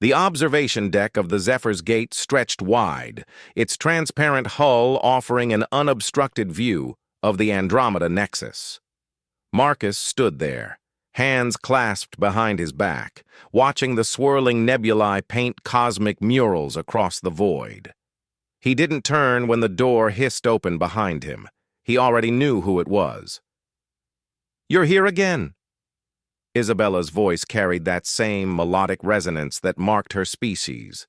The observation deck of the Zephyr's Gate stretched wide, its transparent hull offering an unobstructed view of the Andromeda Nexus. Marcus stood there, hands clasped behind his back, watching the swirling nebulae paint cosmic murals across the void. He didn't turn when the door hissed open behind him. He already knew who it was. "You're here again." Isabella's voice carried that same melodic resonance that marked her species,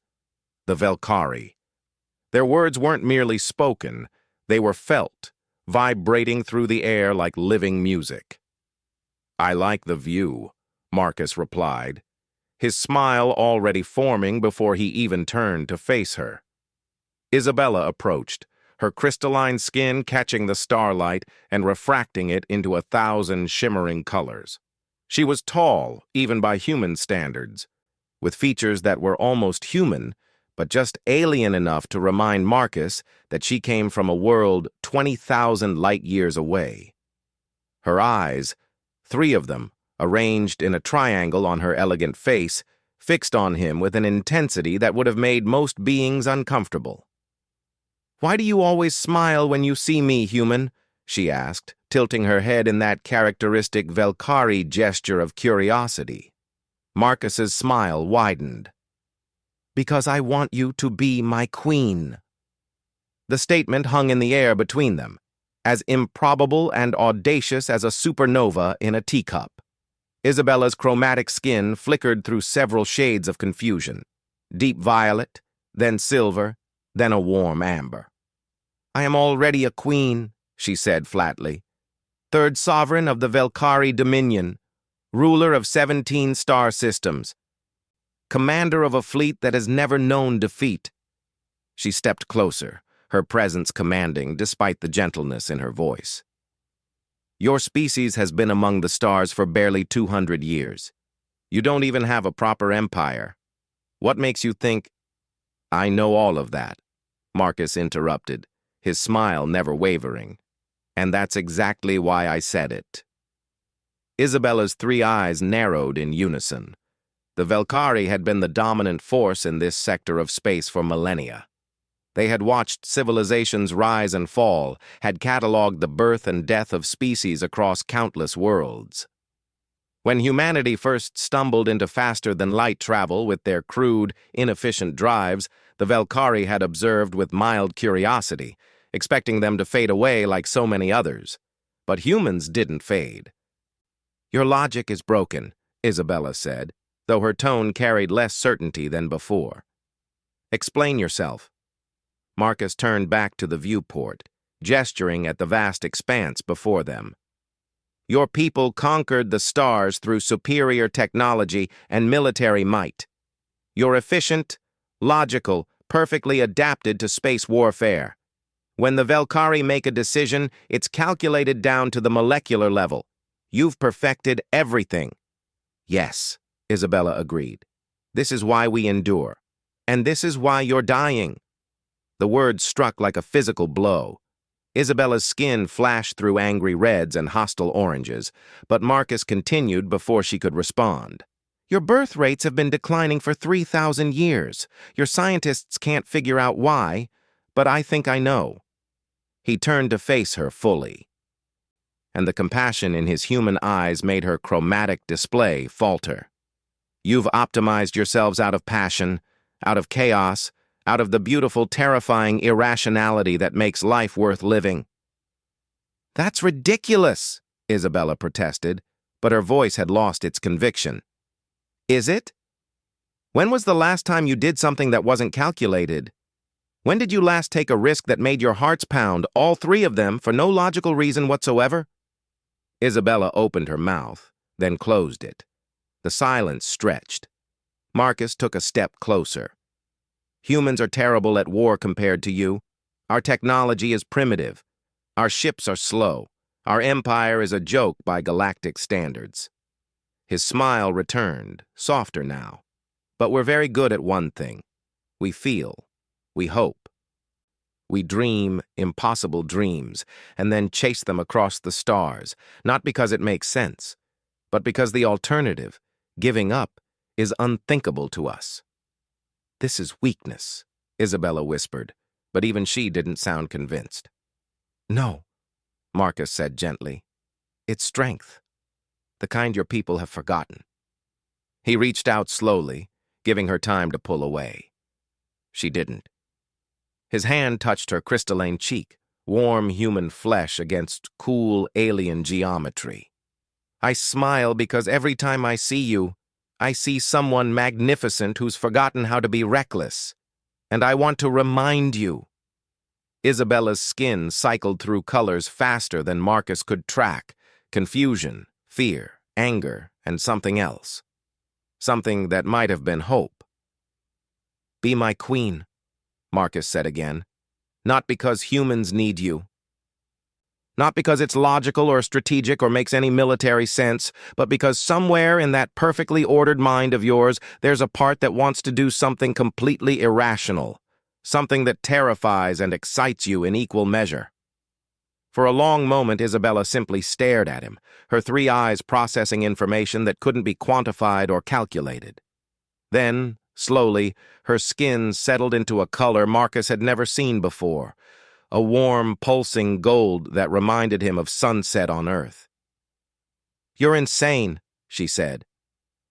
the Velkari. Their words weren't merely spoken, they were felt, vibrating through the air like living music. "I like the view," Marcus replied, his smile already forming before he even turned to face her. Isabella approached, her crystalline skin catching the starlight and refracting it into 1,000 shimmering colors. She was tall, even by human standards, with features that were almost human, but just alien enough to remind Marcus that she came from a world 20,000 light-years away. Her eyes, 3 of them, arranged in a triangle on her elegant face, fixed on him with an intensity that would have made most beings uncomfortable. "Why do you always smile when you see me, human?" she asked, tilting her head in that characteristic Velkari gesture of curiosity. Marcus's smile widened. "Because I want you to be my queen." The statement hung in the air between them, as improbable and audacious as a supernova in a teacup. Isabella's chromatic skin flickered through several shades of confusion. Deep violet, then silver, then a warm amber. "I am already a queen," she said flatly. "Third sovereign of the Velkari Dominion, ruler of 17 star systems, commander of a fleet that has never known defeat." She stepped closer, her presence commanding despite the gentleness in her voice. "Your species has been among the stars for barely 200 years. You don't even have a proper empire. What makes you think—" "I know all of that," Marcus interrupted, his smile never wavering. "And that's exactly why I said it." Isabella's 3 eyes narrowed in unison. The Velkari had been the dominant force in this sector of space for millennia. They had watched civilizations rise and fall, had cataloged the birth and death of species across countless worlds. When humanity first stumbled into faster-than-light travel with their crude, inefficient drives, the Velkari had observed with mild curiosity, expecting them to fade away like so many others. But humans didn't fade. "Your logic is broken," Isabella said, though her tone carried less certainty than before. "Explain yourself." Marcus turned back to the viewport, gesturing at the vast expanse before them. "Your people conquered the stars through superior technology and military might. You're efficient, logical, perfectly adapted to space warfare. When the Velkari make a decision, it's calculated down to the molecular level. You've perfected everything." "Yes," Isabella agreed. "This is why we endure. And this is why you're dying." The words struck like a physical blow. Isabella's skin flashed through angry reds and hostile oranges, but Marcus continued before she could respond. "Your birth rates have been declining for 3,000 years. Your scientists can't figure out why, but I think I know." He turned to face her fully, and the compassion in his human eyes made her chromatic display falter. "You've optimized yourselves out of passion, out of chaos, out of the beautiful, terrifying irrationality that makes life worth living." "That's ridiculous," Isabella protested, but her voice had lost its conviction. "Is it? When was the last time you did something that wasn't calculated? When did you last take a risk that made your hearts pound, all 3 of them, for no logical reason whatsoever?" Isabella opened her mouth, then closed it. The silence stretched. Marcus took a step closer. "Humans are terrible at war compared to you. Our technology is primitive. Our ships are slow. Our empire is a joke by galactic standards." His smile returned, softer now. "But we're very good at one thing. We feel. We hope. We dream impossible dreams and then chase them across the stars, not because it makes sense, but because the alternative, giving up, is unthinkable to us." This is weakness, Isabella whispered, but even she didn't sound convinced. No, Marcus said gently. It's strength, the kind your people have forgotten. He reached out slowly, giving her time to pull away. She didn't. His hand touched her crystalline cheek, warm human flesh against cool alien geometry. I smile because every time I see you, I see someone magnificent who's forgotten how to be reckless. And I want to remind you. Isabella's skin cycled through colors faster than Marcus could track: confusion, fear, anger, and something else. Something that might have been hope. Be my queen, Marcus said again. Not because humans need you. Not because it's logical or strategic or makes any military sense, but because somewhere in that perfectly ordered mind of yours, there's a part that wants to do something completely irrational, something that terrifies and excites you in equal measure. For a long moment, Isabella simply stared at him, her three eyes processing information that couldn't be quantified or calculated. Then, slowly, her skin settled into a color Marcus had never seen before, a warm, pulsing gold that reminded him of sunset on Earth. You're insane, she said,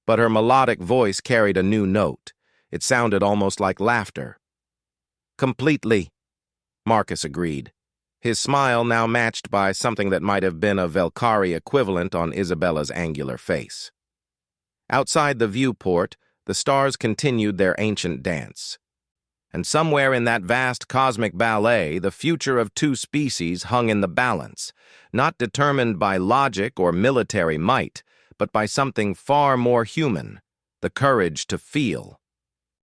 but her melodic voice carried a new note. It sounded almost like laughter. Completely, Marcus agreed, his smile now matched by something that might have been a Velkari equivalent on Isabella's angular face. Outside the viewport, the stars continued their ancient dance. And somewhere in that vast cosmic ballet, the future of two species hung in the balance, not determined by logic or military might, but by something far more human: the courage to feel.